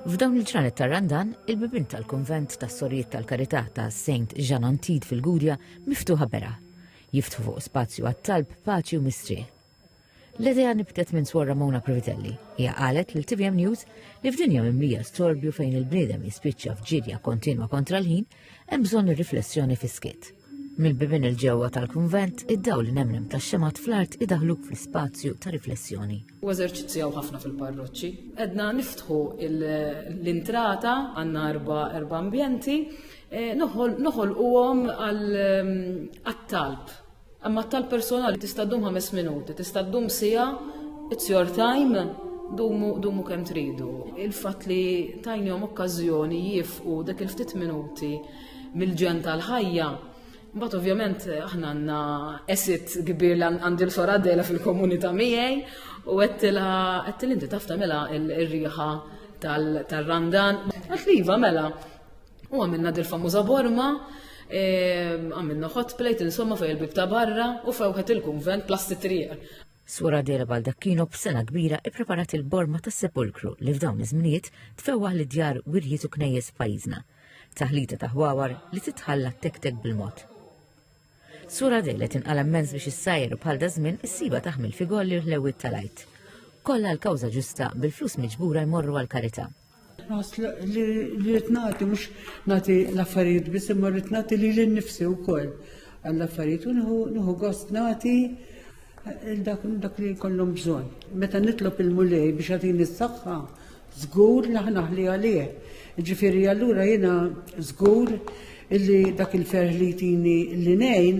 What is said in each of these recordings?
F'dawn il-ġranet tar-Randan, il-bibien tal-Kunvent tas-Sorijiet tal-Karità ta' St. Jean Antide fil-Gudja miftuħa bera. Jiftħu fuq spazju għat-talb, paċi u mistrieħ. L-idea nibtet minn Suor Ramona Previtelli. Hija qalet lil TVM News li f'dinja mimlija storbju fejn il-bniedem jispiċċa f'ġirja kontinwa kontra l-ħin, hemm bżonn ir-riflessjoni fiskiet. Mill-bibien il-ġewwa tal-Kunvent id-dawl li nemnem tax-xemat fl-art idaħluk fl-ispazju ta' riflessjoni. U eżerċizzjaw ħafna fil-parroċċi. Edna niftħu l-intrata għandna erba' ambjenti, noħolquhom għat-talb. Amma t-talb personali tista' ddum 5 minuti, tista' ddum sija, it's your time, dumu kemm tridu. Il-fatt li tajnihom okkażjoni jifqu dak il-ftit minuti mill-ġen tal-ħajja. Mbagħad ovvjament aħna għandna esit kbir li għandi l-Sora Adela fil-komunità miegħi u qed inti taf tagħmilha r-rieħa tar-Randan. Għadt li iva mela. U għamilna dil-famuża borma, għamilna hot plate insomma fejn il-bib ta' barra u fewħet il-kunvent plasti triq. Suor Adela Baldacchino b'sena kbira ippreparat il-borma tas-sepulkru li f'dawn iż-żminijiet tfewwaħ li djar wirjiet u knejjes f'pajjiżna. Taħlita ta' ħwawar li titħalla tek bil-mod. Suor Adela tinqala mezz biex issajjer u bħal da żmien issiba taħmil fi golli l-ħlewwiet tal-ajt. Kollha l-kawża ġusta bil-flus miġbura jmorru għall-karità. Li rrid nagħti mhux nagħti l-affarijiet biss imma rrid nagħti lili nnifsi wkoll għall-affarijiet u nieħu gost nagħti dak li jkollhom bżonn. Meta nitlob il-mulej biex jagħtini s-saħħa, żgur li naħli għalih. Ġifieri allura jiena żgur illi dak il-ferħ li jtini li ngħin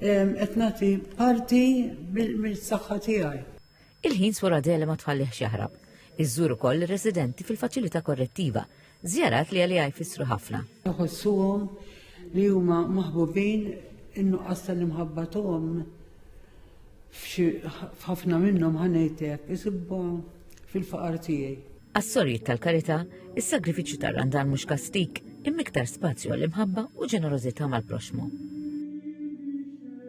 qed nagħti parti mill-saħħa tiegħi. Il-ħin Suor Adela ma tħallih jaħrab. Iżżur ukoll ir-residenti fil-faċilità korrettiva, żjarat li għalija jfissru ħafna. Nħossuhom li huma maħbubin in-nuqqas tal-imħabba tagħhom f'ħafna minnhom ħanejtek isibbu fil-faqar tiegħi. Għas-Sorijiet tal-Karità, is-sagrifiċċju tar-Randan mhux kastik, imma iktar spazju għall-imħabba u ġenerożità mal-proxmu.